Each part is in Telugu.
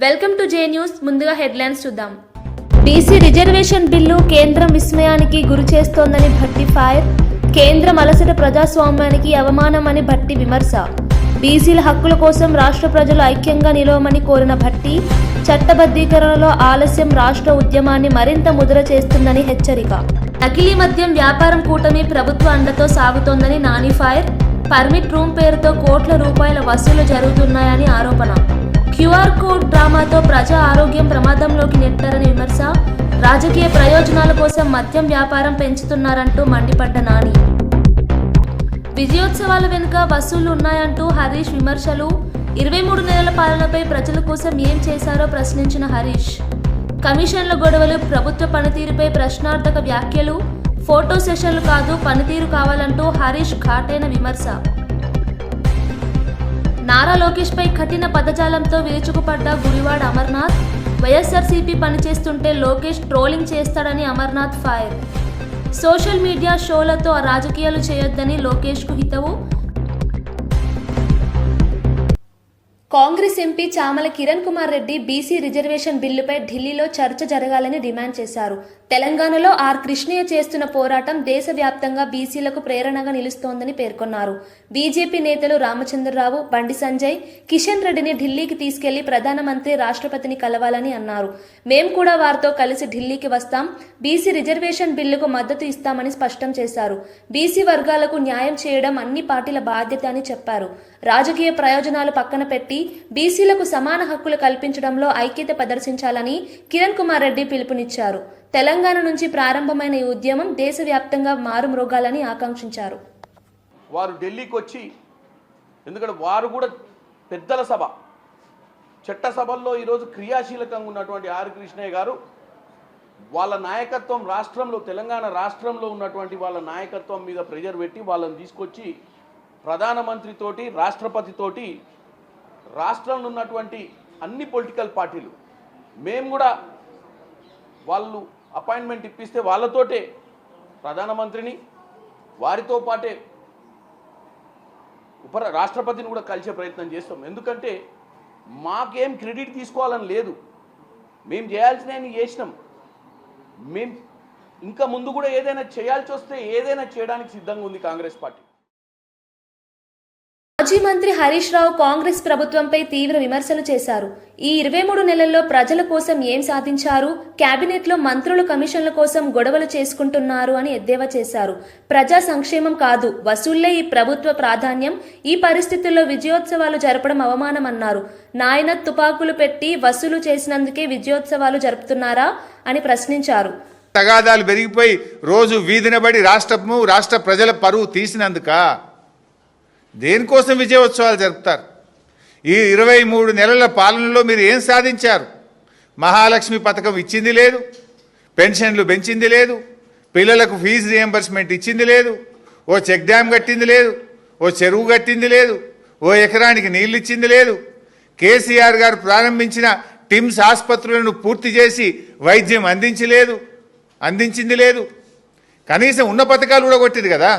Welcome to J news. ముందుగా హెడ్లైన్స్ చూద్దాం. బీసీ రిజర్వేషన్ బిల్లు కేంద్రం విస్మయానికి గురి చేస్తోందని భట్టి ఫైర్. కేంద్రం అలసట ప్రజాస్వామ్యానికి అవమానమని భట్టి విమర్శ. బీసీల హక్కుల కోసం రాష్ట్ర ప్రజలు ఐక్యంగా నిలవమని కోరిన భట్టి. చట్టబద్ధీకరణలో ఆలస్యం రాష్ట్ర ఉద్యమాన్ని మరింత ముద్ర చేస్తుందని హెచ్చరిక. నకిలీ మద్యం వ్యాపారం కూటమి ప్రభుత్వ అండతో సాగుతోందని నాని ఫైర్. పర్మిట్ రూమ్ పేరుతో కోట్ల రూపాయల వసూలు జరుగుతున్నాయని ఆరోపణ. క్యూఆర్ కోడ్ డ్రామాతో ప్రజా ఆరోగ్యం ప్రమాదంలోకి నెట్టారని విమర్శ. రాజకీయ ప్రయోజనాల కోసం మద్యం వ్యాపారం పెంచుతున్నారంటూ మండిపడ్డ నాని. విజయోత్సవాల వెనుక వసూళ్లు ఉన్నాయంటూ హరీష్ విమర్శలు. 23 నెలల పాలనపై ప్రజల కోసం ఏం చేశారో ప్రశ్నించిన హరీష్. కమిషన్ల గొడవలు, ప్రభుత్వ పనితీరుపై ప్రశ్నార్థక వ్యాఖ్యలు. ఫోటో సెషన్లు కాదు, పనితీరు కావాలంటూ హరీష్ ఘాటైన విమర్శ. నారా లోకేష్ పై కఠిన పదజాలంతో విరుచుకుపడ్డ గుడివాడ అమర్నాథ్. వైఎస్ఆర్సీపీ పనిచేస్తుంటే లోకేష్ ట్రోలింగ్ చేస్తాడని అమర్నాథ్ ఫైర్. సోషల్ మీడియా షోలతో రాజకీయాలు చేయొద్దని లోకేష్కు హితవు. Congress MP Chamala Kiran Kumar Reddy BC reservation బిల్లుపై ఢిల్లీలో చర్చ జరగాలని డిమాండ్ చేశారు. తెలంగాణలో ఆర్ కృష్ణయ్య చేస్తున్న పోరాటం దేశవ్యాప్తంగా బీసీలకు ప్రేరణగా నిలుస్తోందని పేర్కొన్నారు. బీజేపీ నేతలు రామచంద్రరావు, బండి సంజయ్, కిషన్ రెడ్డిని ఢిల్లీకి తీసుకెళ్లి ప్రధానమంత్రి, రాష్ట్రపతిని కలవాలని అన్నారు. మేం కూడా వారితో కలిసి ఢిల్లీకి వస్తాం, బీసీ రిజర్వేషన్ బిల్లుకు మద్దతు ఇస్తామని స్పష్టం చేశారు. బీసీ వర్గాలకు న్యాయం చేయడం అన్ని పార్టీల బాధ్యత అని చెప్పారు. రాజకీయ ప్రయోజనాలు పక్కన పెట్టి బీసీలకు సమాన హక్కులు కల్పించడంలో ఐక్యత ప్రదర్శించాలని కిరణ్ కుమార్ రెడ్డి పిలుపునిచ్చారు. తెలంగాణ నుంచి ప్రారంభమైన ఈ ఉద్యమం దేశవ్యాప్తంగా మారుమ్రోగాలని ఆకాంక్షించారు. వారు ఢిల్లీకి వచ్చి, ఎందుకంటే వారు కూడా పెద్దల సభ, చట్టసభల్లో ఈరోజు క్రియాశీలకంగా ఉన్నటువంటి ఆర్ కృష్ణయ్య గారు వాళ్ళ నాయకత్వం రాష్ట్రంలో, తెలంగాణ రాష్ట్రంలో ఉన్నటువంటి వాళ్ళ నాయకత్వం మీద ప్రెజర్ పెట్టి వాళ్ళని తీసుకొచ్చి ప్రధానమంత్రితోటి, రాష్ట్రపతితోటి, రాష్ట్రంలో ఉన్నటువంటి అన్ని పొలిటికల్ పార్టీలు, మేము కూడా వాళ్ళు అపాయింట్మెంట్ ఇప్పిస్తే వాళ్ళతోటే ప్రధానమంత్రిని, వారితో పాటే రాష్ట్రపతిని కూడా కలిసే ప్రయత్నం చేస్తాం. ఎందుకంటే మాకేం క్రెడిట్ తీసుకోవాలని లేదు, మేము చేయాల్సినవి చేసినాం. మేము ఇంకా ముందు కూడా ఏదైనా చేయాల్సి వస్తే ఏదైనా చేయడానికి సిద్ధంగా ఉంది కాంగ్రెస్ పార్టీ. మాజీ మంత్రి హరీష్ రావు కాంగ్రెస్ ప్రభుత్వంపై తీవ్ర విమర్శలు చేశారు. ఈ 23 నెలల్లో ప్రజల కోసం ఏం సాధించారు, కేబినెట్లో మంత్రులు కమిషన్ల కోసం గొడవలు చేసుకుంటున్నారు అని ఎద్దేవా చేశారు. ప్రజా సంక్షేమం కాదు, వసూళ్లే ఈ ప్రభుత్వ ప్రాధాన్యం. ఈ పరిస్థితుల్లో విజయోత్సవాలు జరపడం అవమానమన్నారు. నాయన తుపాకులు పెట్టి వసూలు చేసినందుకే విజయోత్సవాలు జరుపుతున్నారా అని ప్రశ్నించారు. తగాదాలు పెరిగిపోయి రోజు వీధినబడి రాష్ట్ర ప్రజల పరువు తీసినందుక దేనికోసం విజయోత్సవాలు జరుపుతారు? ఈ 23 నెలల పాలనలో మీరు ఏం సాధించారు? మహాలక్ష్మి పథకం ఇచ్చింది లేదు, పెన్షన్లు పెంచింది లేదు, పిల్లలకు ఫీజు రియంబర్స్మెంట్ ఇచ్చింది లేదు, ఓ చెక్ డ్యామ్ కట్టింది లేదు, ఓ చెరువు కట్టింది లేదు, ఓ ఎకరానికి నీళ్ళు ఇచ్చింది లేదు. కేసీఆర్ గారు ప్రారంభించిన టిమ్స్ ఆసుపత్రులను పూర్తి చేసి వైద్యం అందించింది లేదు. కనీసం ఉన్న పథకాలు కూడా కొట్టింది కదా,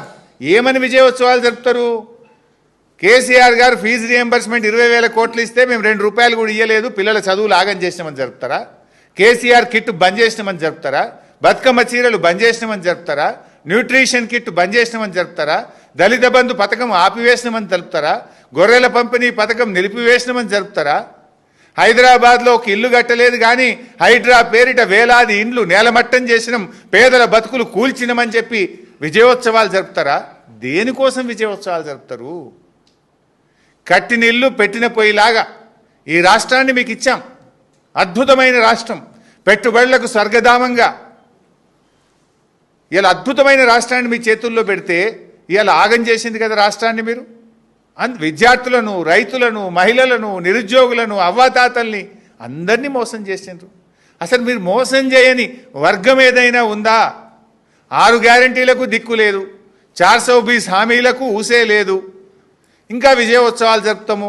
ఏమని విజయోత్సవాలు జరుపుతారు? కేసీఆర్ గారు ఫీజు రియంబర్స్మెంట్ 20,000 కోట్లు ఇస్తే మేము 2 రూపాయలు కూడా ఇవ్వలేదు, పిల్లల చదువులు ఆగం చేసినామని జరుపుతారా? కేసీఆర్ కిట్ బంద్ చేసినామని జరుపుతారా? బతుకమ్మ చీరలు బంద్ చేసినామని జరుపుతారా? న్యూట్రిషన్ కిట్ బంద్ చేసినామని జరుపుతారా? దళిత బంధు పథకం ఆపివేసినామని జరుపుతారా? గొర్రెల పంపిణీ పథకం నిలిపివేసినామని జరుపుతారా? హైదరాబాద్లో ఒక ఇల్లు కట్టలేదు కానీ హైడ్రా పేరిట వేలాది ఇండ్లు నేలమట్టం చేసినాం, పేదల బతుకులు కూల్చినామని చెప్పి విజయోత్సవాలు జరుపుతారా? దేనికోసం విజయోత్సవాలు జరుపుతారు? కట్టిన ఇల్లు పెట్టిన పొయ్యిలాగా ఈ రాష్ట్రాన్ని మీకు ఇచ్చాం. అద్భుతమైన రాష్ట్రం, పెట్టుబడులకు స్వర్గధామంగా ఇలా అద్భుతమైన రాష్ట్రాన్ని మీ చేతుల్లో పెడితే ఇలా ఆగం చేసింది కదా రాష్ట్రాన్ని. మీరు విద్యార్థులను, రైతులను, మహిళలను, నిరుద్యోగులను, అవ్వాతాతల్ని అందరినీ మోసం చేసిండ్రు. అసలు మీరు మోసం చేయని వర్గం ఏదైనా ఉందా? 6 గ్యారంటీలకు దిక్కు లేదు, 420 హామీలకు ఊసే లేదు, ఇంకా విజయోత్సవాలు జరుపుతాము.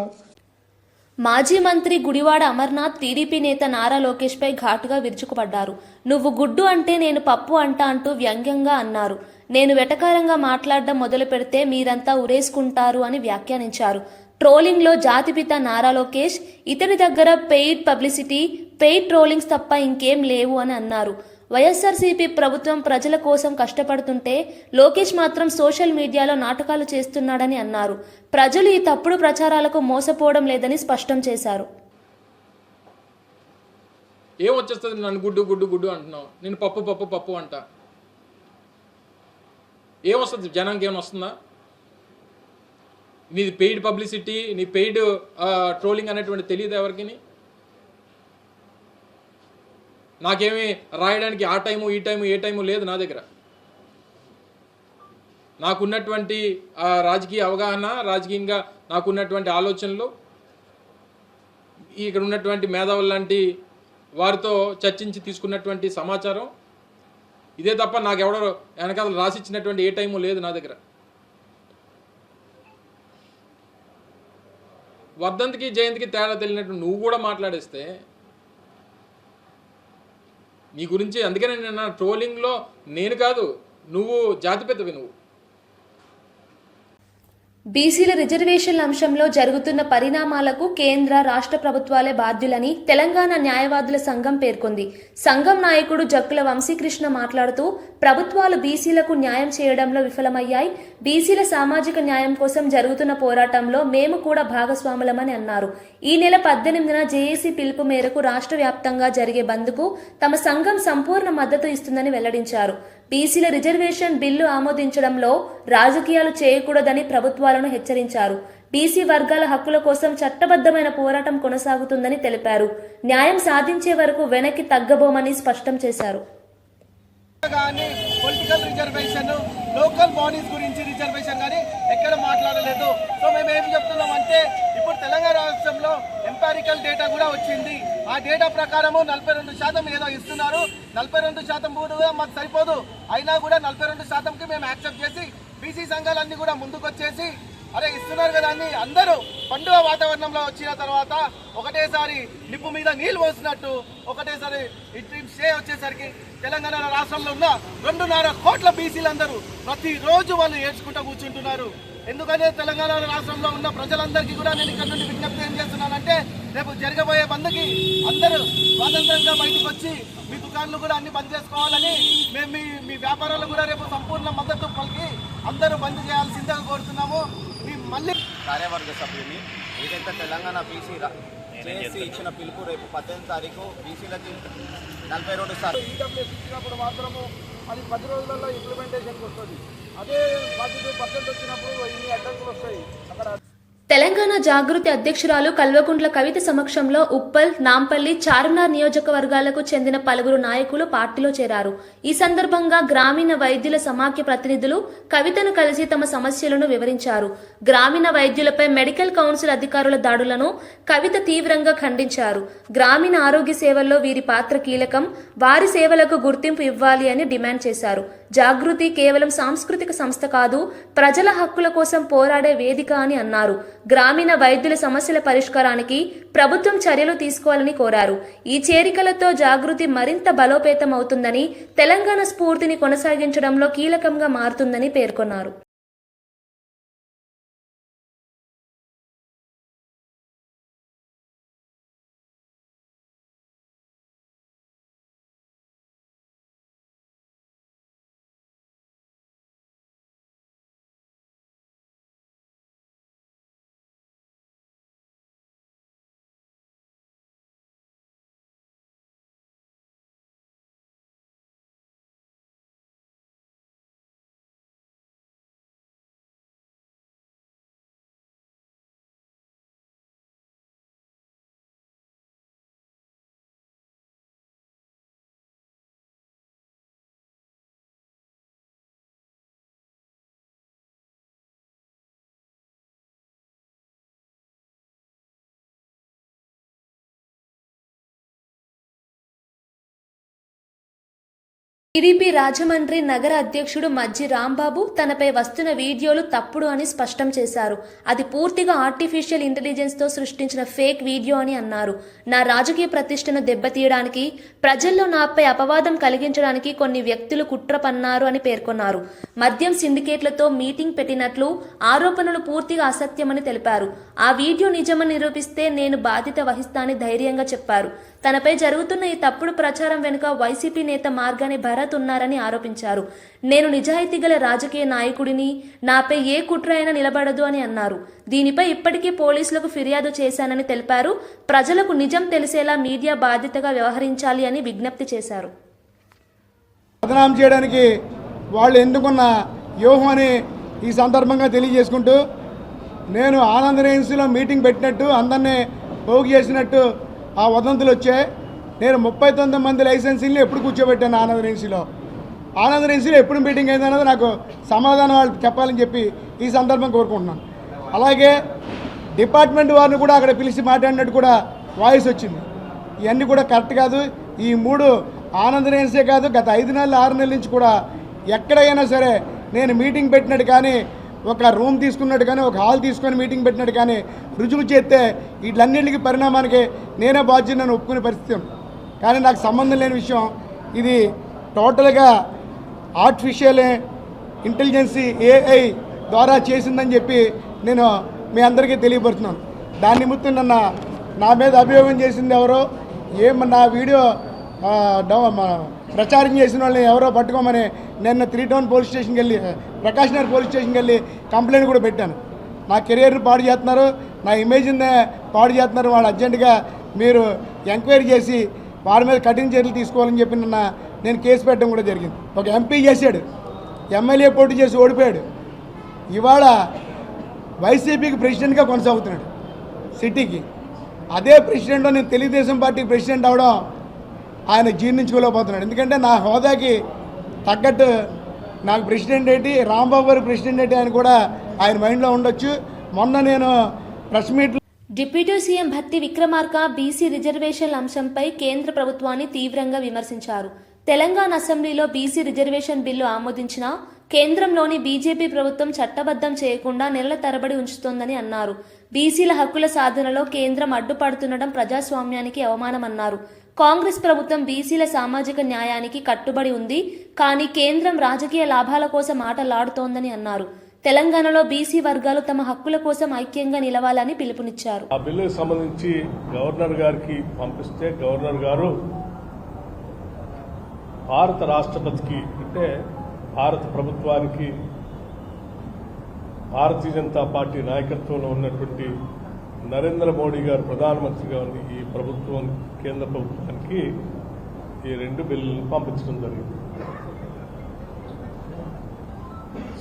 మాజీ మంత్రి గుడివాడ అమర్నాథ్ టీడీపీ నేత నారా లోకేష్ పై ఘాటుగా విరుచుకుపడ్డారు. నువ్వు గుడ్డు అంటే నేను పప్పు అంటూ వ్యంగ్యంగా అన్నారు. నేను వెటకారంగా మాట్లాడడం మొదలు పెడితే మీరంతా ఉరేసుకుంటారు అని వ్యాఖ్యానించారు. ట్రోలింగ్లో జాతిపిత నారా లోకేష్ ఇతని దగ్గర పెయిడ్ పబ్లిసిటీ, పెయిడ్ ట్రోలింగ్స్ తప్ప ఇంకేం లేవు అని అన్నారు. వైఎస్ఆర్సీపీ ప్రభుత్వం ప్రజల కోసం కష్టపడుతుంటే లోకేష్ మాత్రం సోషల్ మీడియాలో నాటకాలు చేస్తున్నాడని అన్నారు. ప్రజలు ఈ తప్పుడు ప్రచారాలకు మోసపోవడం లేదని స్పష్టం చేశారు. ఏం వచ్చేస్తుంది? నన్ను గుడ్డు గుడ్డు గుడ్డు అంటున్నావు, నేను పప్పు పప్పు పప్పు అంట. ఏమొస్తుంది? జనానికి ఏమైనా వస్తుందా? నీది పెయిడ్ పబ్లిసిటీ, నీ పెయిడ్ ట్రోలింగ్ అనేటువంటి తెలియదు ఎవరికి. నాకేమీ రాయడానికి ఆ టైము ఈ టైము ఏ టైము లేదు నా దగ్గర. నాకున్నటువంటి రాజకీయ అవగాహన, రాజకీయంగా నాకున్నటువంటి ఆలోచనలు, ఇక్కడ ఉన్నటువంటి మేధావులు లాంటి వారితో చర్చించి తీసుకున్నటువంటి సమాచారం ఇదే తప్ప నాకెవడో వెనకాల రాసిచ్చినటువంటి ఏ టైము లేదు నా దగ్గర. వర్ధంతికి జయంతికి తేడా తెలియనట్టు నువ్వు కూడా మాట్లాడేస్తే నీ గురించి. అందుకనే నేను ట్రోలింగ్లో నేను కాదు, నువ్వు జాతిపితవి. నువ్వు బీసీల రిజర్వేషన్ల అంశంలో జరుగుతున్న పరిణామాలకు కేంద్ర, రాష్ట్ర ప్రభుత్వాలే బాధ్యులని తెలంగాణ న్యాయవాదుల సంఘం పేర్కొంది. సంఘం నాయకుడు జక్కుల వంశీకృష్ణ మాట్లాడుతూ ప్రభుత్వాలు బీసీలకు న్యాయం చేయడంలో విఫలమయ్యాయి. బీసీల సామాజిక న్యాయం కోసం జరుగుతున్న పోరాటంలో మేము కూడా భాగస్వాములమని అన్నారు. ఈ నెల 18న జేఏసీ పిలుపు మేరకు రాష్ట్ర వ్యాప్తంగా జరిగే బంద్కు తమ సంఘం సంపూర్ణ మద్దతు ఇస్తుందని వెల్లడించారు. బీసీల రిజర్వేషన్ బిల్లు ఆమోదించడంలో రాజకీయాలు చేయకూడదని ప్రభుత్వాలను హెచ్చరించారు. బీసీ వర్గాల హక్కుల కోసం చట్టబద్ధమైన పోరాటం కొనసాగుతుందని తెలిపారు. న్యాయం సాధించే వరకు వెనక్కి తగ్గబోమని స్పష్టం చేశారు. పొలిటికల్ రిజర్వేషన్, లోకల్ బాడీస్ గురించి రిజర్వేషన్ కానీ ఎక్కడ మాట్లాడలేదు. సో మేము ఏం చెప్తున్నామంటే ఇప్పుడు తెలంగాణ రాష్ట్రంలో ఎంపారికల్ డేటా కూడా వచ్చింది. ఆ డేటా ప్రకారము 42% ఏదో ఇస్తున్నారు. 42% కూడా మాకు సరిపోదు. అయినా కూడా 42%కి మేము యాక్సెప్ట్ చేసి బీసీ సంఘాలన్నీ కూడా ముందుకొచ్చేసి అరే ఇస్తున్నారు కదా అని అందరూ పండుగ వాతావరణంలో వచ్చిన తర్వాత ఒకటేసారి నిప్పు మీద నీళ్లు పోసినట్టు ఒకటేసారి ఇంట్రీమ్ స్టే వచ్చేసరికి తెలంగాణ రాష్ట్రంలో ఉన్న 2.5 కోట్ల బీసీలందరూ ప్రతిరోజు వాళ్ళు ఏడ్చుకుంటూ కూర్చుంటున్నారు. ఎందుకంటే తెలంగాణ రాష్ట్రంలో ఉన్న ప్రజలందరికీ కూడా నేను ఇక్కడ నుండి విజ్ఞప్తి ఏం చేస్తున్నానంటే రేపు జరగబోయే బంద్కి అందరూ స్వాతంత్రంగా బయటకు వచ్చి మీ దుకాణాలు కూడా అన్ని బంద్ చేసుకోవాలని, మేము మీ వ్యాపారాలు కూడా రేపు సంపూర్ణ మద్దతు పలికి అందరూ బంద్ చేయాల్సిందిగా కోరుతున్నాము. మళ్ళీ కార్యవర్గ సభ్యుని ఏదైతే తెలంగాణ బీసీ చేసి ఇచ్చిన పిలుపు రేపు 18వ తారీఖు బీసీలకి 42 ఈడబ్ల్యూఎస్ ఇచ్చినప్పుడు మాత్రము అది 10 రోజులలో ఇంప్లిమెంటేషన్కి వస్తుంది. అదే 40% వచ్చినప్పుడు ఇన్ని అడ్డంకులు వస్తాయి. అక్కడ తెలంగాణ జాగృతి అధ్యక్షురాలు కల్వకుంట్ల కవిత సమక్షంలో ఉప్పల్, నాంపల్లి, చార్మినార్ నియోజకవర్గాలకు చెందిన పలువురు నాయకులు పార్టీలో చేరారు. ఈ సందర్భంగా గ్రామీణ వైద్యుల సమాఖ్య ప్రతినిధులు కవితను కలిసి తమ సమస్యలను వివరించారు. గ్రామీణ వైద్యులపై మెడికల్ కౌన్సిల్ అధికారుల దాడులను కవిత తీవ్రంగా ఖండించారు. గ్రామీణ ఆరోగ్య సేవల్లో వీరి పాత్ర కీలకం, వారి సేవలకు గుర్తింపు ఇవ్వాలి అని డిమాండ్ చేశారు. జాగృతి కేవలం సాంస్కృతిక సంస్థ కాదు, ప్రజల హక్కుల కోసం పోరాడే వేదిక అని అన్నారు. గ్రామీణ వైద్యుల సమస్యల పరిష్కారానికి ప్రభుత్వం చర్యలు తీసుకోవాలని కోరారు. ఈ చేరికలతో జాగృతి మరింత బలోపేతం అవుతుందని, తెలంగాణ స్ఫూర్తిని కొనసాగించడంలో కీలకంగా మారుతుందని పేర్కొన్నారు. టీడీపీ రాజమండ్రి నగర అధ్యక్షుడు మజ్జి రాంబాబు తనపై వస్తున్న వీడియోలు తప్పుడు అని స్పష్టం చేశారు. అది పూర్తిగా ఆర్టిఫిషియల్ ఇంటెలిజెన్స్తో సృష్టించిన ఫేక్ వీడియో అని అన్నారు. నా రాజకీయ ప్రతిష్టను దెబ్బతీయడానికి, ప్రజల్లో నాపై అపవాదం కలిగించడానికి కొన్ని వ్యక్తులు కుట్ర పన్నారు అని పేర్కొన్నారు. మద్యం సిండికేట్లతో మీటింగ్ పెట్టినట్లు ఆరోపణలు పూర్తిగా అసత్యమని తెలిపారు. ఆ వీడియో నిజమని నిరూపిస్తే నేను బాధ్యత వహిస్తానని ధైర్యంగా చెప్పారు. తనపై జరుగుతున్న ఈ తప్పుడు ప్రచారం వెనుక వైసీపీ నేత మార్గాని భరత్ ఉన్నారని ఆరోపించారు. నేను నిజాయితీ గల రాజకీయ నాయకుడిని, నాపై ఏ కుట్ర అయినా నిలబడదు అని అన్నారు. దీనిపై ఇప్పటికీ పోలీసులకు ఫిర్యాదు చేశానని తెలిపారు. ప్రజలకు నిజం తెలిసేలా మీడియా బాధ్యతగా వ్యవహరించాలి అని విజ్ఞప్తి చేశారు. బదనాం చేయడానికి వాళ్ళు ఎందుకున్న వ్యూహం అని ఈ సందర్భంగా తెలియజేసుకుంటూ, నేను ఆనంద్ రెయిన్స్లో మీటింగ్ పెట్టినట్టు అందరినీ పోగు చేసినట్టు ఆ వదంతులు వచ్చాయి. నేను 39 మంది లైసెన్సీని ఎప్పుడు కూర్చోబెట్టాను ఆనంద్ రెయిన్స్లో ఎప్పుడు మీటింగ్ అయిందన్నది నాకు సమాధానం వాళ్ళు చెప్పాలని చెప్పి ఈ సందర్భం కోరుకుంటున్నాను. అలాగే డిపార్ట్మెంట్ వారిని కూడా అక్కడ పిలిచి మాట్లాడినట్టు కూడా వాయిస్ వచ్చింది. ఇవన్నీ కూడా కరెక్ట్ కాదు. ఈ 3 ఆనంద్ రెయిన్సే కాదు, గత 5 నెలలు 6 నెలల నుంచి కూడా ఎక్కడైనా సరే నేను మీటింగ్ పెట్టినట్టు కానీ, ఒక రూమ్ తీసుకున్నట్టు కానీ, ఒక హాల్ తీసుకొని మీటింగ్ పెట్టినట్టు కానీ రుజువు చేస్తే వీటన్నింటికి పరిణామానికి నేనే బాధ్యతను ఒప్పుకునే పరిస్థితి ఉంది. కానీ నాకు సంబంధం లేని విషయం ఇది. టోటల్గా ఆర్టిఫిషియల్ ఇంటెలిజెన్సీ AI ద్వారా చేసిందని చెప్పి నేను మీ అందరికీ తెలియపరుస్తున్నాను. దాని నిమిత్తం నా మీద అభియోగం చేసింది ఎవరో, నా వీడియో ప్రచారం చేసిన వాళ్ళని ఎవరో పట్టుకోమని నిన్న 3 టౌన్ పోలీస్ స్టేషన్కి వెళ్ళి, ప్రకాష్ నగర్ పోలీస్ స్టేషన్కి వెళ్ళి కంప్లైంట్ కూడా పెట్టాను. నా కెరియర్ని పాడు చేస్తున్నారు, నా ఇమేజ్ని పాడు చేస్తున్నారు, వాళ్ళు అర్జెంటుగా మీరు ఎంక్వైరీ చేసి వారి మీద కఠిన చర్యలు తీసుకోవాలని చెప్పి నేను కేసు పెట్టడం కూడా జరిగింది. ఒక ఎంపీ చేశాడు, ఎమ్మెల్యే పోటీ చేసి ఓడిపోయాడు. ఇవాళ వైసీపీకి ప్రెసిడెంట్గా కొనసాగుతున్నాడు సిటీకి. అదే ప్రెసిడెంట్లో నేను తెలుగుదేశం పార్టీ ప్రెసిడెంట్ అవడం ఆయన జీర్ణించుకోలేకపోతున్నాడు. ఎందుకంటే నా హోదాకి తగ్గట్టు నాకు ప్రెసిడెంట్ ఏంటి, రాంబాబు గారు ప్రెసిడెంట్ ఏంటి అని కూడా ఆయన మైండ్లో ఉండొచ్చు. మొన్న నేను press meet deputy CM Bhatti Vikramarka BC రిజర్వేషన్ల అంశంపై కేంద్ర ప్రభుత్వాన్ని తీవ్రంగా విమర్శించారు. తెలంగాణ అసెంబ్లీలో బీసీ రిజర్వేషన్ బిల్లు ఆమోదించినా కేంద్రంలోని బీజేపీ ప్రభుత్వం చట్టబద్ధం చేయకుండా నెలల తరబడి ఉంచుతోందని అన్నారు. బీసీల హక్కుల సాధనలో కేంద్రం అడ్డుపడుతుండడం ప్రజాస్వామ్యానికి అవమానమన్నారు. కాంగ్రెస్ ప్రభుత్వం బీసీల సామాజిక న్యాయానికి కట్టుబడి ఉంది, కానీ కేంద్రం రాజకీయ లాభాల కోసం ఆటలాడుతోందని అన్నారు. తెలంగాణలో బీసీ వర్గాలు తమ హక్కుల కోసం ఐక్యంగా నిలవాలని పిలుపునిచ్చారు. ఆ బిల్లుకు సంబంధించి గవర్నర్ గారికి పంపిస్తే గవర్నర్ గారు భారత రాష్ట్రపతికి, అంటే భారత ప్రభుత్వానికి, భారతీయ జనతా పార్టీ నాయకత్వంలో ఉన్నటువంటి నరేంద్ర మోడీ గారు ప్రధానమంత్రిగా ఉన్న ఈ ప్రభుత్వం, కేంద్ర ప్రభుత్వానికి ఈ 2 బిల్లులను పంపించడం జరిగింది.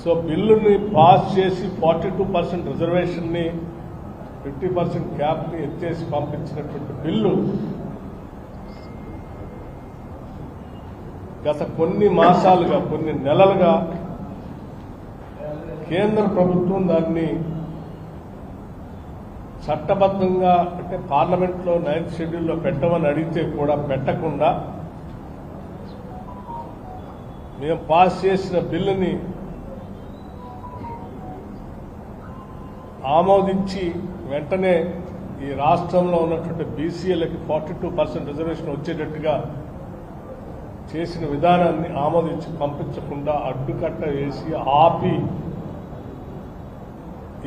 సో బిల్లుని పాస్ చేసి 42% రిజర్వేషన్ని, 50% క్యాప్ని ఎత్తేసి పంపించినటువంటి బిల్లు గత కొన్ని మాసాలుగా, కొన్ని నెలలుగా కేంద్ర ప్రభుత్వం దాన్ని చట్టబద్ధంగా, అంటే పార్లమెంట్లో 9th షెడ్యూల్లో పెట్టమని అడిగితే కూడా పెట్టకుండా మేము పాస్ చేసిన బిల్లుని ఆమోదించి వెంటనే ఈ రాష్ట్రంలో ఉన్నటువంటి బీసీలకి 42% రిజర్వేషన్ వచ్చేటట్టుగా చేసిన విధానాన్ని ఆమోదించి పంపించకుండా అడ్డుకట్ట వేసి ఆపి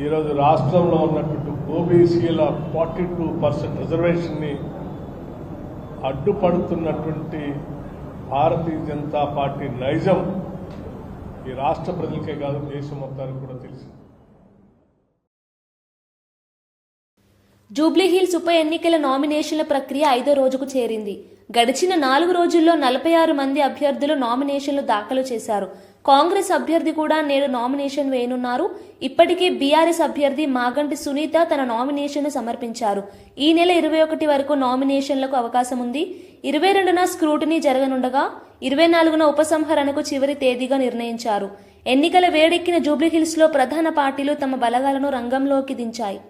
ఈరోజు రాష్ట్రంలో ఉన్నటువంటి ఓబీసీల 42% రిజర్వేషన్ని అడ్డుపడుతున్నటువంటి భారతీయ జనతా పార్టీ నైజం ఈ రాష్ట్ర ప్రజలకే కాదు, దేశం మొత్తానికి కూడా తెలిసింది. జూబ్లీహిల్స్ ఉప ఎన్నికల నామినేషన్ల ప్రక్రియ 5వ రోజుకు చేరింది. గడిచిన 4 రోజుల్లో 46 మంది అభ్యర్థులు నామినేషన్లు దాఖలు చేశారు. కాంగ్రెస్ అభ్యర్థి కూడా నేడు నామినేషన్ వేయనున్నారు. ఇప్పటికే బీఆర్ఎస్ అభ్యర్థి మాగంటి సునీత తన నామినేషన్ సమర్పించారు. ఈ నెల 21 వరకు నామినేషన్లకు అవకాశం ఉంది. 22న స్క్రూటినీ జరగనుండగా 24న ఉపసంహరణకు చివరి తేదీగా నిర్ణయించారు. ఎన్నికల వేడెక్కిన జూబ్లీహిల్స్ లో ప్రధాన పార్టీలు తమ బలగాలను రంగంలోకి దించాయి.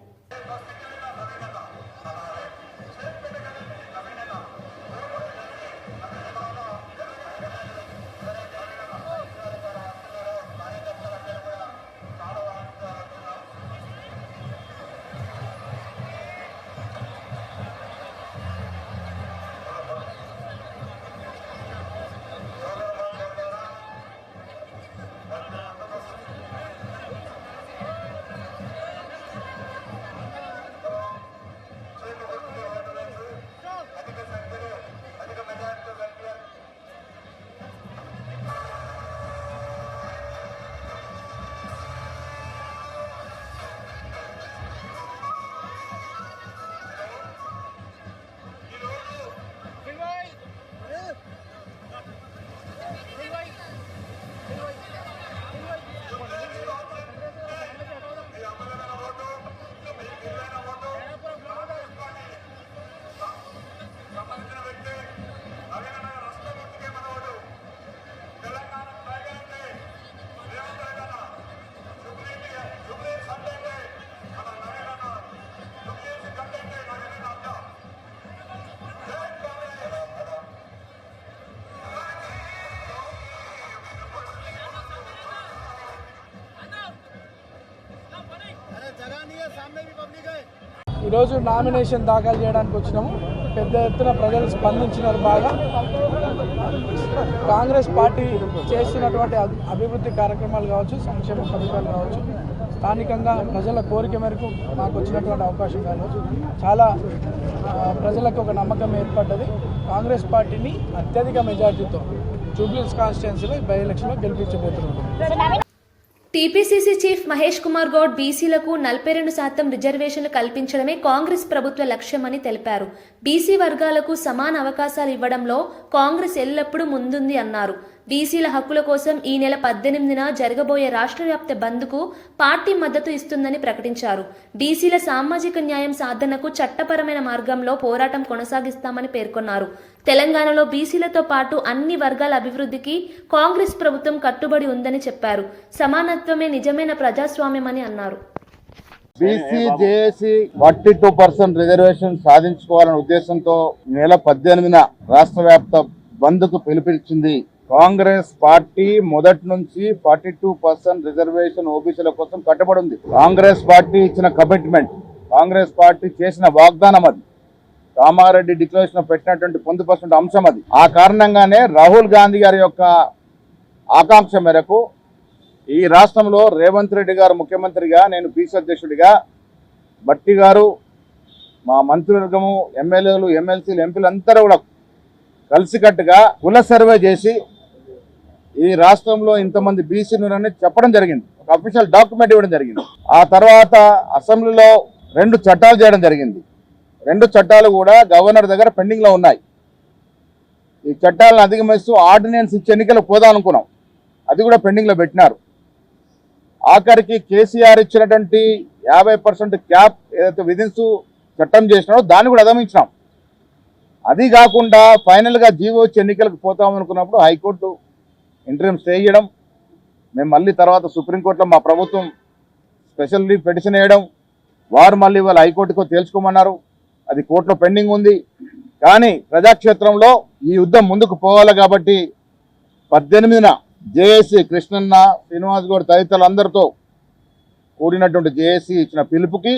ఈరోజు నామినేషన్ దాఖలు చేయడానికి వచ్చినాము. పెద్ద ఎత్తున ప్రజలు స్పందించినారు బాగా. కాంగ్రెస్ పార్టీ చేస్తున్నటువంటి అభివృద్ధి కార్యక్రమాలు కావచ్చు, సంక్షేమ పథకాలు కావచ్చు, స్థానికంగా ప్రజల కోరిక మేరకు మాకు వచ్చినటువంటి అవకాశం కావచ్చు, చాలా ప్రజలకు ఒక నమ్మకం ఏర్పడ్డది. కాంగ్రెస్ పార్టీని అత్యధిక మెజార్టీతో జూబ్లీహిల్స్ కాన్స్టిట్యున్సీలో బై ఎలక్షన్లో గెలిపించబోతున్నారు. టీపీసీసీ చీఫ్ మహేష్ కుమార్ గౌడ్ బీసీలకు 42% రిజర్వేషన్లు కల్పించడమే కాంగ్రెస్ ప్రభుత్వ లక్ష్యమని తెలిపారు. బీసీ వర్గాలకు సమాన అవకాశాలు ఇవ్వడంలో కాంగ్రెస్ ఎల్లప్పుడూ ముందుంది అన్నారు. బీసీల హక్కుల కోసం ఈ నెల 18న జరగబోయే రాష్ట్ర వ్యాప్త బంద్కు పార్టీ మద్దతు ఇస్తుందని ప్రకటించారు. బీసీల సామాజిక న్యాయం సాధనకు చట్టపరమైన మార్గంలో పోరాటం కొనసాగిస్తామని పేర్కొన్నారు. తెలంగాణలో బీసీలతో పాటు అన్ని వర్గాల అభివృద్ధికి కాంగ్రెస్ ప్రభుత్వం కట్టుబడి ఉందని చెప్పారు. సమానత్వమే నిజమైన ప్రజాస్వామ్యమని అన్నారు. బీసీ జేఏసీ 42% రిజర్వేషన్ సాధించుకోవాలనే ఉద్దేశంతో నెల 18న రాష్ట్ర వ్యాప్త బంద్కు పిలుపునిచ్చింది. కాంగ్రెస్ పార్టీ మొదటి నుంచి 42% రిజర్వేషన్ ఓబీసీల కోసం కట్టుబడి ఉంది. కాంగ్రెస్ పార్టీ ఇచ్చిన కమిట్మెంట్, కాంగ్రెస్ పార్టీ చేసిన వాగ్దానం అది. కామారెడ్డి డిక్లరేషన్ పెట్టినటువంటి పొందుపరిచిన అంశం అది. ఆ కారణంగానే రాహుల్ గాంధీ గారి యొక్క ఆకాంక్ష మేరకు ఈ రాష్ట్రంలో రేవంత్ రెడ్డి గారు ముఖ్యమంత్రిగా, నేను బీసీ అధ్యక్షుడిగా, భట్టి గారు, మా మంత్రివర్గము, ఎమ్మెల్యేలు, ఎమ్మెల్సీలు, ఎంపీలు అందరూ కూడా కలిసికట్టుగా కుల సర్వే చేసి ఈ రాష్ట్రంలో ఇంతమంది బీసీలు ఉన్నారని చెప్పడం జరిగింది. ఒక అఫీషియల్ డాక్యుమెంట్ ఇవ్వడం జరిగింది. ఆ తర్వాత అసెంబ్లీలో 2 చట్టాలు చేయడం జరిగింది. 2 చట్టాలు కూడా గవర్నర్ దగ్గర పెండింగ్ లో ఉన్నాయి. ఈ చట్టాలను అధిగమిస్తూ ఆర్డినెన్స్ ఇచ్చి ఎన్నికలకు పోదాం అనుకున్నాం. అది కూడా పెండింగ్ లో పెట్టినారు. ఆఖరికి కేసీఆర్ ఇచ్చినటువంటి 50% క్యాప్ ఏదైతే విధించు చట్టం చేసినారో దాన్ని కూడా అధిగమించినాం. అది కాకుండా ఫైనల్ గా జీవో వచ్చి ఎన్నికలకు పోతాం అనుకున్నప్పుడు హైకోర్టు ఇంటరిమ్ స్టే చేయడం, మేము మళ్ళీ తర్వాత సుప్రీంకోర్టులో మా ప్రభుత్వం స్పెషల్ లీవ్ పిటిషన్ వేయడం, వారు మళ్ళీ వాళ్ళు హైకోర్టుకు తేల్చుకోమన్నారు. అది కోర్టులో పెండింగ్ ఉంది. కానీ ప్రజాక్షేత్రంలో ఈ యుద్ధం ముందుకు పోవాలి కాబట్టి 18న జేఏసీ కృష్ణన్న, శ్రీనివాస్ గౌడ్ తదితరులందరితో కూడినటువంటి జేఏసీ ఇచ్చిన పిలుపుకి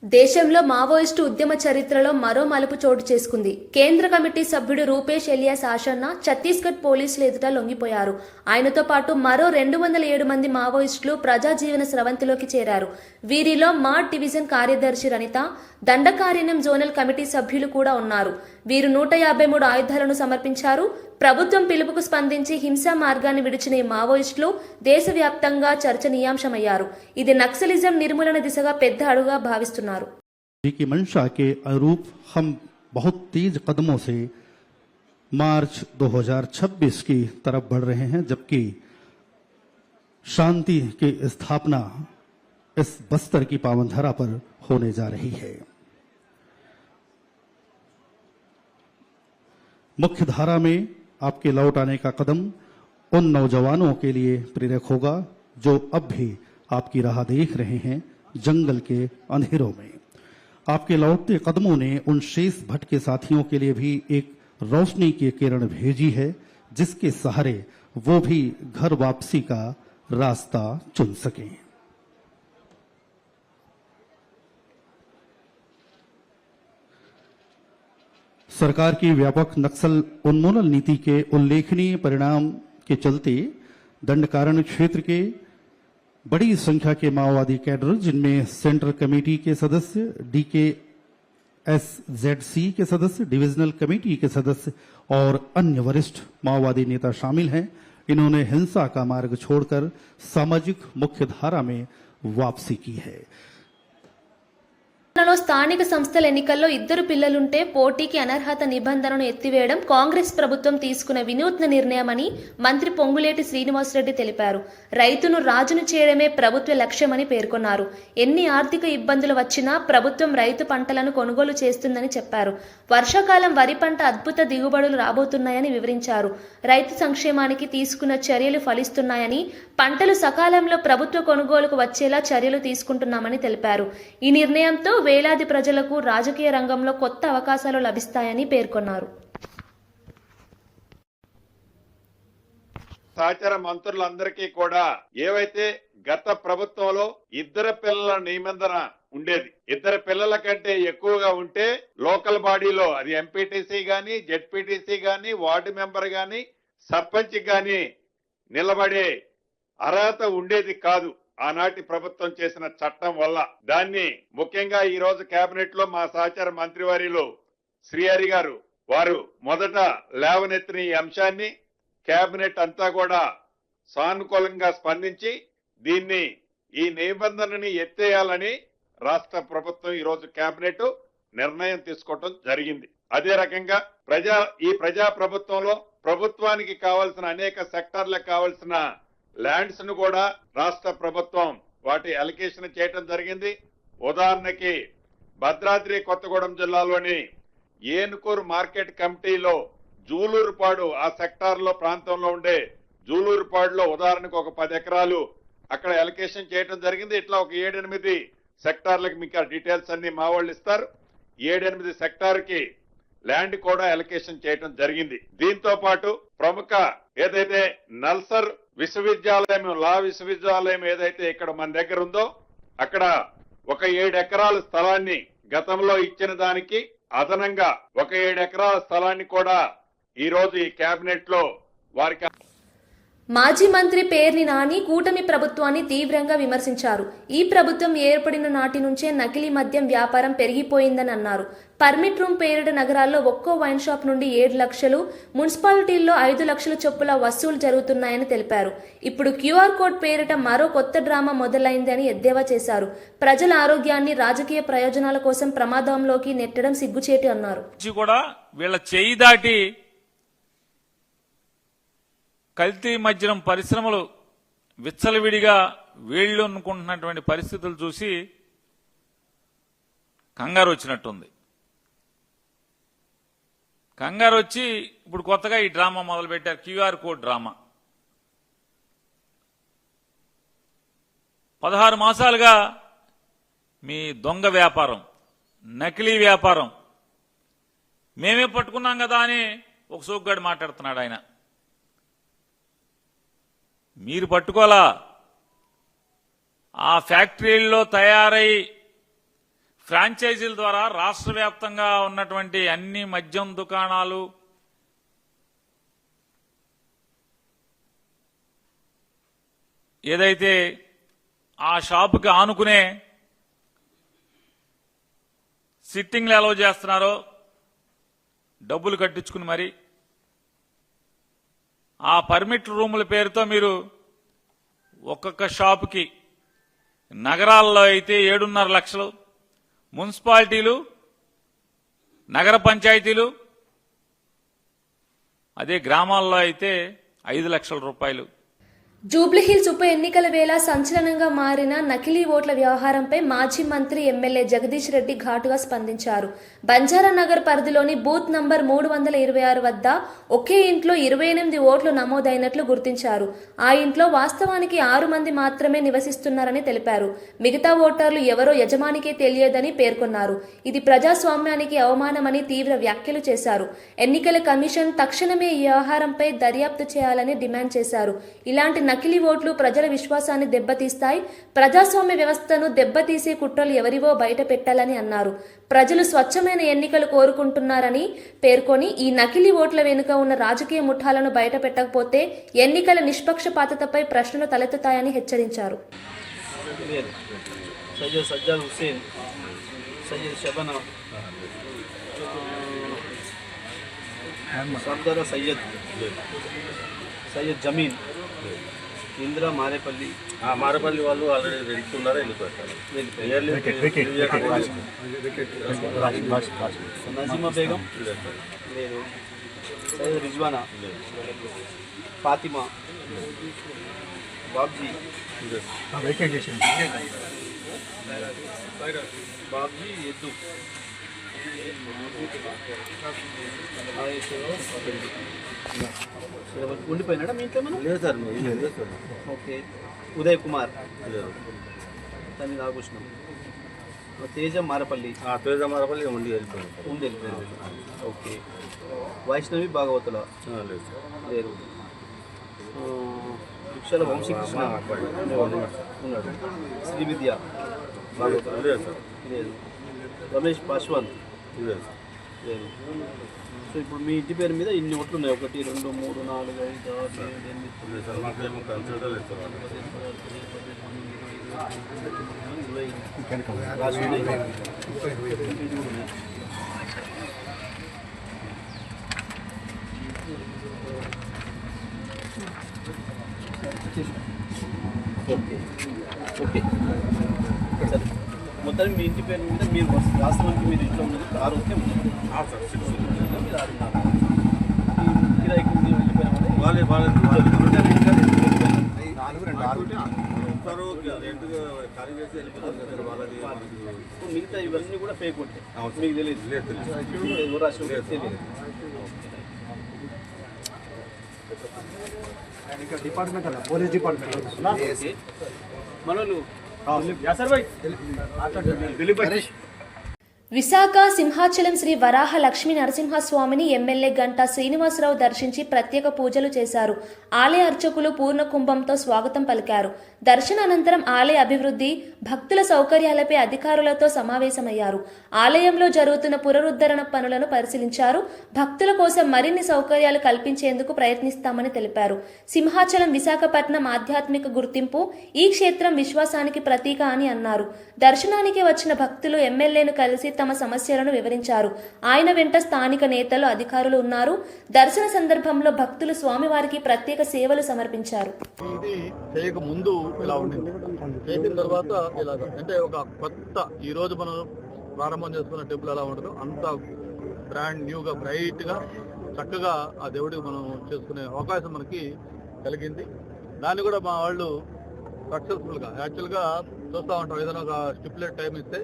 దేశంలో మావోయిస్టు ఉద్యమ చరిత్రలో మరో మలుపు చోటు చేసుకుంది. కేంద్ర కమిటీ సభ్యుడు రూపేష్ ఎలియాస్ ఆషన్న ఛత్తీస్గఢ్ పోలీసుల ఎదుట లొంగిపోయారు. ఆయనతో పాటు మరో 207 మంది మావోయిస్టులు ప్రజాజీవన స్రవంతిలోకి చేరారు. వీరిలో మాడ్ డివిజన్ కార్యదర్శి రనిత, దండకారణ్యం జోనల్ కమిటీ సభ్యులు కూడా ఉన్నారు. వీరు 153 ఆయుధాలను సమర్పించారు. ప్రభుత్వం పిలుపుకు స్పందించి హింసా మార్గాన్ని విడిచిన ఈ మావోయిస్టులు దేశవ్యాప్తంగా చర్చనీయాంశమయ్యారు. ఇది నక్సలిజం నిర్మూలన దిశగా పెద్ద అడుగుగా భావిస్తున్నారు. की मंशा के अनुरूप हम बहुत तेज कदमों से मार्च 2026 की तरफ बढ़ रहे हैं, जबकि शांति की स्थापना इस बस्तर की पावन धरा पर होने जा रही है. मुख्य धारा में आपके लौट आने का कदम उन नौजवानों के लिए प्रेरक होगा जो अब भी आपकी राह देख रहे हैं जंगल के अंधेरों में. आपके लौटते कदमों ने उन शेष भट्ट के साथियों के लिए भी एक रोशनी की किरण भेजी है, जिसके सहारे वो भी घर वापसी का रास्ता चुन सकें. सरकार की व्यापक नक्सल उन्मूलन नीति के उल्लेखनीय परिणाम के चलते दंडकारण्य क्षेत्र के बड़ी संख्या के माओवादी कैडर, जिनमें सेंट्रल कमेटी के सदस्य, DKSZC के सदस्य, डिविजनल कमेटी के सदस्य और अन्य वरिष्ठ माओवादी नेता शामिल हैं, इन्होंने हिंसा का मार्ग छोड़कर सामाजिक मुख्यधारा में वापसी की है. స్థానిక సంస్థల ఎన్నికల్లో 2 పిల్లలుంటే పోటీకి అనర్హత నిబంధనను ఎత్తివేయడం కాంగ్రెస్ ప్రభుత్వం తీసుకున్న వినూత్న నిర్ణయమని మంత్రి పొంగులేటి శ్రీనివాసరెడ్డి తెలిపారు. రైతును రాజును చేయడమే ప్రభుత్వ లక్ష్యమని పేర్కొన్నారు. ఎన్ని ఆర్థిక ఇబ్బందులు వచ్చినా ప్రభుత్వం రైతు పంటలను కొనుగోలు చేస్తుందని చెప్పారు. వర్షాకాలం వరి పంట అద్భుత దిగుబడులు రాబోతున్నాయని వివరించారు. రైతు సంక్షేమానికి తీసుకున్న చర్యలు ఫలిస్తున్నాయని, పంటలు సకాలంలో ప్రభుత్వ కొనుగోలుకు వచ్చేలా చర్యలు తీసుకుంటున్నామని తెలిపారు. ఈ నిర్ణయంతో వేలాది ప్రజలకు రాజకీయ రంగంలో కొత్త అవకాశాలు లభిస్తాయని పేర్కొన్నారు. సహచర మంత్రులందరికీ కూడా ఏవైతే గత ప్రభుత్వంలో ఇద్దరు పిల్లల నిబంధన ఉండేది, ఇద్దరు పిల్లల కంటే ఎక్కువగా ఉంటే లోకల్ బాడీలో అది ఎంపీటీసీ గాని, జెడ్పీటీసీ గాని, వార్డు మెంబర్ గాని, సర్పంచ్ గాని నిలబడే అర్హత ఉండేది కాదు. ఆనాటి ప్రభుత్వం చేసిన చట్టం వల్ల దాన్ని ముఖ్యంగా ఈ రోజు కేబినెట్ లో మా సహచర మంత్రివర్యులు శ్రీహరి గారు వారు మొదట లేవనెత్తిన ఈ అంశాన్ని కేబినెట్ అంతా కూడా సానుకూలంగా స్పందించి దీన్ని ఈ నిబంధనని ఎత్తేయాలని రాష్ట్ర ప్రభుత్వం ఈ రోజు కేబినెట్ నిర్ణయం తీసుకోవడం జరిగింది. అదే రకంగా ఈ ప్రజా ప్రభుత్వంలో ప్రభుత్వానికి కావాల్సిన అనేక సెక్టార్లకు కావాల్సిన ల్యాండ్స్ ను కూడా రాష్ట్ర ప్రభుత్వం వాటి అలొకేషన్ చేయటం జరిగింది. ఉదాహరణకి భద్రాద్రి కొత్తగూడెం జిల్లాలోని ఏనుకూరు మార్కెట్ కమిటీలో జూలూరుపాడు ఆ సెక్టార్ లో ప్రాంతంలో ఉండే జూలూరుపాడులో ఉదాహరణకు ఒక 10 ఎకరాలు అక్కడ అలొకేషన్ చేయటం జరిగింది. ఇట్లా ఒక 7-8 సెక్టార్లకు మీకు డీటెయిల్స్ అన్ని మా వాళ్ళు ఇస్తారు. 7-8 సెక్టార్ కి ల్యాండ్ కూడా అలొకేషన్ చేయటం జరిగింది. దీంతో పాటు ప్రముఖ ఏదైతే నల్సర్ విశ్వవిద్యాలయం లా విశ్వవిద్యాలయం ఏదైతే ఇక్కడ మన దగ్గర ఉందో అక్కడ ఒక 7 ఎకరాల స్థలాన్ని గతంలో ఇచ్చిన దానికి అదనంగా ఒక 7 ఎకరాల స్థలాన్ని కూడా ఈ రోజు ఈ కేబినెట్ లో వారికి మాజీ మంత్రి పేర్ని నాని కూటమి ప్రభుత్వాన్ని తీవ్రంగా విమర్శించారు. ఈ ప్రభుత్వం ఏర్పడిన నాటి నుంచే నకిలీ మద్యం వ్యాపారం పెరిగిపోయిందని అన్నారు. పర్మిట్ రూమ్ పేరిట నగరాల్లో ఒక్కో వైన్ షాప్ నుండి 7 లక్షలు, మున్సిపాలిటీల్లో 5 లక్షల చొప్పుల వసూలు జరుగుతున్నాయని తెలిపారు. ఇప్పుడు క్యూఆర్ కోడ్ పేరిట మరో కొత్త డ్రామా మొదలైంది అని ఎద్దేవా చేశారు. ప్రజల ఆరోగ్యాన్ని రాజకీయ ప్రయోజనాల కోసం ప్రమాదంలోకి నెట్టడం సిగ్గుచేటు అన్నారు. వీళ్ళ చేయి దాటి కల్తీ మద్యం పరిశ్రమలు విచ్చలవిడిగా వేళ్లు అనుకుంటున్నటువంటి పరిస్థితులు చూసి కంగారు వచ్చినట్టుంది. కంగారు వచ్చి ఇప్పుడు కొత్తగా ఈ డ్రామా మొదలుపెట్టారు, క్యూఆర్ కోడ్ డ్రామా. 16 మాసాలుగా మీ దొంగ వ్యాపారం, నకిలీ వ్యాపారం మేమే పట్టుకున్నాం కదా అని ఒక సోగ్గాడు మాట్లాడుతున్నాడు. ఆయన మీరు పట్టుకోలా, ఆ ఫ్యాక్టరీల్లో తయారై ఫ్రాంచైజీల ద్వారా రాష్ట్ర వ్యాప్తంగా ఉన్నటువంటి అన్ని మద్యం దుకాణాలు ఏదైతే ఆ షాపుకి ఆనుకునే సిట్టింగ్లు అలౌ చేస్తున్నారో డబ్బులు కట్టించుకుని మరి ఆ పర్మిట్ రూముల పేరుతో మీరు ఒక్కొక్క షాపుకి నగరాల్లో అయితే 7.5 లక్షలు, మున్సిపాలిటీలు, నగర పంచాయతీలు, అదే గ్రామాల్లో అయితే 5 లక్షల రూపాయలు. జూబ్లీహిల్స్ ఉప ఎన్నికల వేళ సంచలనంగా మారిన నకిలీ ఓట్ల వ్యవహారంపై మాజీ మంత్రి ఎమ్మెల్యే జగదీష్ రెడ్డి ఘాటుగా స్పందించారు. బంజారా నగర్ పరిధిలోని బూత్ నంబర్ 326 వద్ద ఒకే ఇంట్లో 28 ఓట్లు నమోదైనట్లు గుర్తించారు. ఆ ఇంట్లో వాస్తవానికి 6 మంది మాత్రమే నివసిస్తున్నారని తెలిపారు. మిగతా ఓటర్లు ఎవరో యజమానికే తెలియదని పేర్కొన్నారు. ఇది ప్రజాస్వామ్యానికి అవమానమని తీవ్ర వ్యాఖ్యలు చేశారు. ఎన్నికల కమిషన్ తక్షణమే ఈ వ్యవహారంపై దర్యాప్తు చేయాలని డిమాండ్ చేశారు. ఇలాంటి నకిలీ ఓట్లు ప్రజల విశ్వాసాన్ని దెబ్బతీస్తాయి. ప్రజాస్వామ్య వ్యవస్థను దెబ్బతీసే కుట్రలు ఎవరివో బయట పెట్టాలని అన్నారు. ప్రజలు స్వచ్ఛమైన ఎన్నికలు కోరుకుంటున్నారని పేర్కొని ఈ నకిలీ ఓట్ల వెనుక ఉన్న రాజకీయ ముఠాలను బయట పెట్టకపోతే ఎన్నికల నిష్పక్షపాతతపై ప్రశ్నలు తలెత్తుతాయని హెచ్చరించారు. సయ్యద్ జమీన్, ఇందిరా మారేపల్లి వాళ్ళు ఆల్రెడీ వెళ్తున్నారో వెళ్ళిపోతారు. నజీమా బేగం లేదు, సయ్యద్ రిజ్వానా, ఫాతిమా, బాబ్జీ ఎద్దు, ఉండిపోయినాడా మీ ఇంట్లో? లేదు సార్. ఓకే. ఉదయ్ కుమార్, దాన్ని రాకృష్ణం, తేజ మారపల్లి ఉండి వెళ్ళిపోయారు. ఓకే. వైష్ణవి భాగవతుల లేరు. వృక్షాల వంశీకృష్ణ ఉన్నాడు, శ్రీ విద్య లేదు, రమేష్ పాశ్వాన్ లేదు. సో ఇప్పుడు మీ ఇంటి పేరు మీద ఇన్ని ఓట్లు ఉన్నాయి, 1 2 3 4 5 6 7 8 ఓకే సరే. మొత్తానికి మీ ఇంటి పేరు మీద మీరు వాస్తవానికి మీరు ఇంట్లో ఉన్నది 6 ఓకే మీరు 6 కిరాయికి ఇంటి పేరు మిగతా ఇవన్నీ కూడా ఫేక్ ఉంటాయి, మీకు తెలియదు రాష్ట్రం తెలియదు. డిపార్ట్మెంట్ అలా పోలీస్ డిపార్ట్మెంట్ మనోళ్ళు విశాఖ సింహాచలం శ్రీ వరాహ లక్ష్మీ నరసింహస్వామిని ఎమ్మెల్యే గంటా శ్రీనివాసరావు దర్శించి ప్రత్యేక పూజలు చేశారు. ఆలయ అర్చకులు పూర్ణ కుంభంతో స్వాగతం పలికారు. దర్శనానంతరం ఆలయ అభివృద్ధి, భక్తుల సౌకర్యాలపై అధికారులతో సమావేశమయ్యారు. ఆలయంలో జరుగుతున్న పునరుద్ధరణ పనులను పరిశీలించారు. భక్తుల కోసం మరిన్ని సౌకర్యాలు కల్పించేందుకు ప్రయత్నిస్తామని తెలిపారు. సింహాచలం విశాఖపట్నం ఆధ్యాత్మిక గుర్తింపు, ఈ క్షేత్రం విశ్వాసానికి ప్రతీక అని అన్నారు. దర్శనానికి వచ్చిన భక్తులు ఎమ్మెల్యేను కలిసి తమ సమస్యలను వివరించారు. ఆయన వెంట స్థానిక నేతలు, అధికారులు ఉన్నారు. దర్శన సందర్భంలో భక్తులు స్వామివారికి ప్రత్యేక సేవలు సమర్పించారు. ఇది చేయక ముందు ఇలా ఉండింది, చేసిన తర్వాత ఇలాగ అంటే ఒక కొత్త ఈ రోజు మనం ప్రారంభం చేసుకున్న టెంపుల్ ఎలా ఉంటుందో అంత బ్రాండ్ న్యూగా బ్రైట్ గా చక్కగా ఆ దేవుడికి మనం చేసుకునే అవకాశం మనకి కలిగింది. దాన్ని కూడా మా వాళ్ళు సక్సెస్ఫుల్ గా యాక్చువల్గా చూస్తూ ఉంటాం, ఏదైనా ఒక స్టిపులేట్ టైం ఇస్తే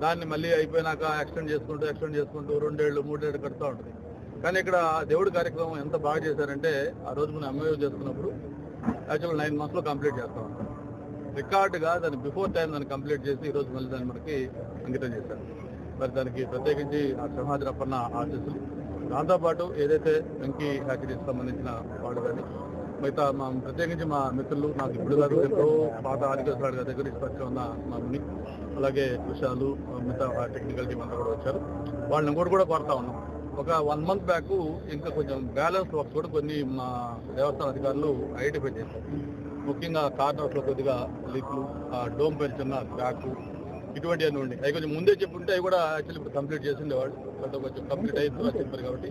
దాన్ని మళ్ళీ అయిపోయినాక ఎక్స్టెండ్ చేసుకుంటూ 2 ఏళ్ళు 3 ఏళ్ళు కడుతూ ఉంటుంది. కానీ ఇక్కడ దేవుడి కార్యక్రమం ఎంత బాగా చేశారంటే ఆ రోజు మనం ఎంఓయూ చేసుకున్నప్పుడు యాక్చువల్గా 9 months కంప్లీట్ చేస్తూ ఉంటాం. రికార్డుగా దాన్ని బిఫోర్ టైం దాన్ని కంప్లీట్ చేసి ఈరోజు మళ్ళీ దాన్ని మనకి అంకితం చేశారు. మరి దానికి ప్రత్యేకించి ఆ సింహాద్రప్పన్న ఆశీస్సులు, దాంతోపాటు ఏదైతే వెంకీ హ్యాచరీకి సంబంధించిన వాడు కానీ మిగతా ప్రత్యేకించి మా మిత్రులు, నాకు ఇప్పుడు గారు ఎంతో పాత ఆదికేశ్వర గారి దగ్గర పరిచయం ఉన్న మా ముని, అలాగే విషయాలు మిగతా టెక్నికల్ టీం అంతా కూడా వచ్చారు. వాళ్ళని కూడా కోరుతా ఉన్నాం. ఒక 1 month బ్యాక్ ఇంకా కొంచెం బ్యాలెన్స్ వర్క్స్ కూడా కొన్ని మా దేవస్థాన అధికారులు ఐడెంటిఫై చేశారు. ముఖ్యంగా కార్నర్స్లో కొద్దిగా లీక్లు, డోమ్ పైన చిన్న బ్యాక్, ఇటువంటివన్నీ ఉండి అవి కొంచెం ముందే చెప్పుంటే అవి కూడా యాక్చువల్లీ ఇప్పుడు కంప్లీట్ చేసి ఉండేవాళ్ళు. కొంచెం కంప్లీట్ అయిపోయి చెప్పారు కాబట్టి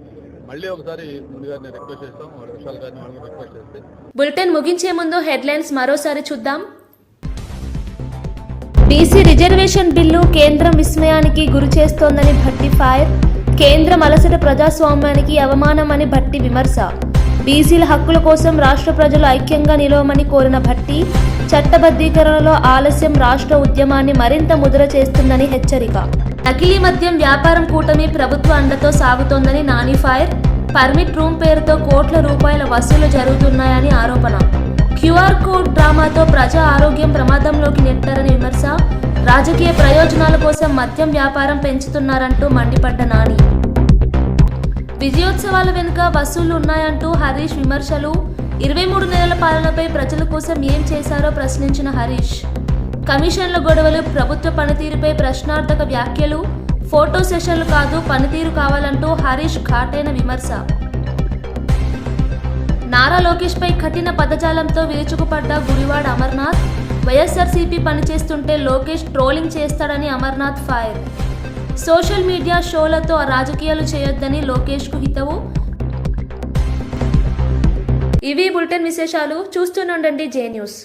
మళ్ళీ ఒకసారి ముందుగా రిక్వెస్ట్ చేస్తాం, వాళ్ళ విషయాలు కానీ వాళ్ళకి రిక్వెస్ట్ చేస్తే. బులెటిన్ ముగించే ముందు హెడ్లైన్స్ మరోసారి చూద్దాం. బీసీ రిజర్వేషన్ బిల్లు కేంద్రం విస్మయానికి గురి చేస్తోందని భట్టి ఫైర్. కేంద్రం అలసట ప్రజాస్వామ్యానికి అవమానమని భట్టి విమర్శ. బీసీల హక్కుల కోసం రాష్ట్ర ప్రజలు ఐక్యంగా నిలవమని కోరిన భట్టి. చట్టబద్ధీకరణలో ఆలస్యం రాష్ట్ర ఉద్యమాన్ని మరింత ముద్ర చేస్తుందని హెచ్చరిక. నకిలీ మద్యం వ్యాపారం కూటమి ప్రభుత్వ అండతో సాగుతోందని నాని ఫైర్. పర్మిట్ రూమ్ పేరుతో కోట్ల రూపాయల వసూలు జరుగుతున్నాయని ఆరోపణ. క్యూఆర్ కోడ్ డ్రామాతో ప్రజా ఆరోగ్యం ప్రమాదంలోకి నెట్టారని విమర్శ. రాజకీయ ప్రయోజనాల కోసం మద్యం వ్యాపారం పెంచుతున్నారంటూ మండిపడ్డ నాని. విజయోత్సవాల వెనుక వసూళ్లు ఉన్నాయంటూ హరీష్ విమర్శలు. 23 నెలల పాలనపై ప్రజల కోసం ఏం చేశారో ప్రశ్నించిన హరీష్. కమిషన్ల గొడవలు, ప్రభుత్వ పనితీరుపై ప్రశ్నార్థక వ్యాఖ్యలు. ఫోటో సెషన్లు కాదు, పనితీరు కావాలంటూ హరీష్ ఘాటైన విమర్శ. నారా లోకేష్ పై కఠిన పదజాలంతో విరుచుకుపడ్డ గుడివాడ అమర్నాథ్. వైఎస్ఆర్సీపీ పనిచేస్తుంటే లోకేష్ ట్రోలింగ్ చేస్తాడని అమర్నాథ్ ఫైర్. సోషల్ మీడియా షోలతో రాజకీయాలు చేయొద్దని లోకేష్కు హితవు. ఇవి బులెటిన్ విశేషాలు. చూస్తూనే ఉండండి జే న్యూస్.